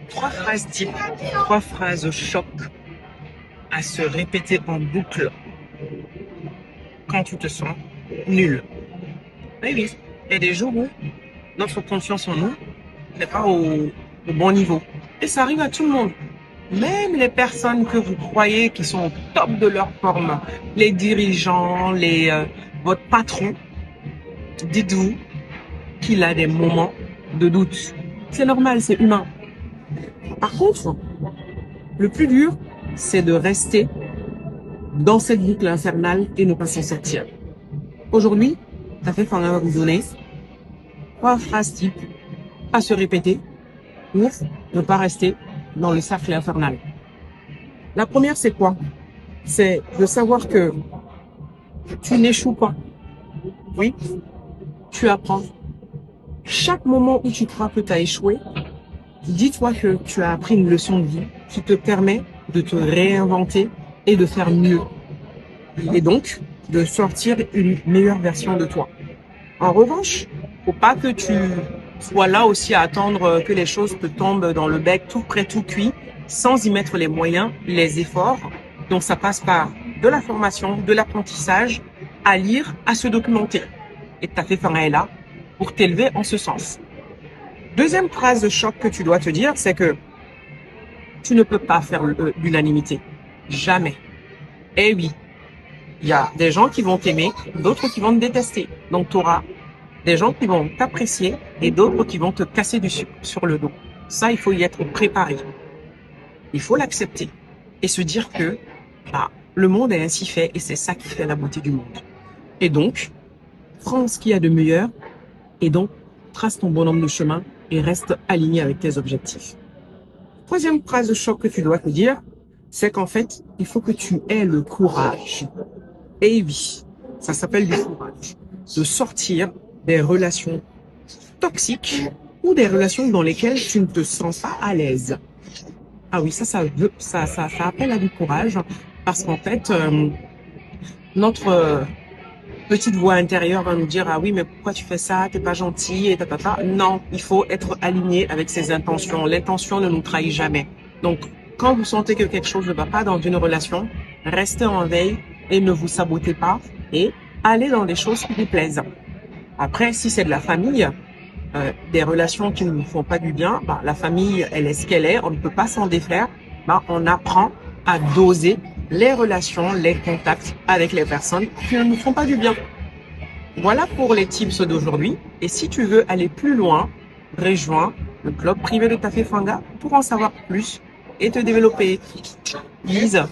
Trois phrases type, trois phrases choc à se répéter en boucle quand tu te sens nul. Oui, oui. Il y a des jours où notre confiance en nous n'est pas au bon niveau. Et ça arrive à tout le monde. Même les personnes que vous croyez qui sont au top de leur forme, les dirigeants, votre patron, dites-vous qu'il a des moments de doute. C'est normal, c'est humain. Par contre, le plus dur, c'est de rester dans cette boucle infernale et ne pas s'en sortir. Aujourd'hui, ça fait qu'on va vous donner trois phrases types à se répéter pour ne pas rester dans le cercle infernal. La première, c'est quoi? C'est de savoir que tu n'échoues pas. Oui, tu apprends. Chaque moment où tu crois que tu as échoué, dis-toi que tu as appris une leçon de vie qui te permet de te réinventer et de faire mieux. Et donc, de sortir une meilleure version de toi. En revanche, faut pas que tu sois là aussi à attendre que les choses te tombent dans le bec tout prêt, tout cuit, sans y mettre les moyens, les efforts. Donc, ça passe par de la formation, de l'apprentissage, à lire, à se documenter. Et ta fait est là pour t'élever en ce sens. Deuxième phrase de choc que tu dois te dire, c'est que tu ne peux pas faire l'unanimité. Jamais. Eh oui, il y a des gens qui vont t'aimer, d'autres qui vont te détester. Donc, tu auras des gens qui vont t'apprécier et d'autres qui vont te casser du sucre sur le dos. Ça, il faut y être préparé. Il faut l'accepter et se dire que le monde est ainsi fait et c'est ça qui fait la beauté du monde. Et donc, prends ce qu'il y a de meilleur et donc trace ton bonhomme de chemin et reste aligné avec tes objectifs. Troisième phrase de choc que tu dois te dire, c'est qu'en fait, il faut que tu aies le courage. Et oui, ça s'appelle du courage. De sortir des relations toxiques ou des relations dans lesquelles tu ne te sens pas à l'aise. Ah oui, ça appelle à du courage parce qu'en fait, notre petite voix intérieure va nous dire, ah oui, mais pourquoi tu fais ça? T'es pas gentil et tatata. Non, il faut être aligné avec ses intentions. L'intention ne nous trahit jamais. Donc, quand vous sentez que quelque chose ne va pas dans une relation, restez en veille et ne vous sabotez pas et allez dans des choses qui vous plaisent. Après, si c'est de la famille, des relations qui ne nous font pas du bien, la famille, elle est ce qu'elle est, on ne peut pas s'en défaire. On apprend à doser les relations, les contacts avec les personnes qui ne nous font pas du bien. Voilà pour les tips d'aujourd'hui. Et si tu veux aller plus loin, rejoins le club privé de Tafé Fanga pour en savoir plus et te développer. Lise.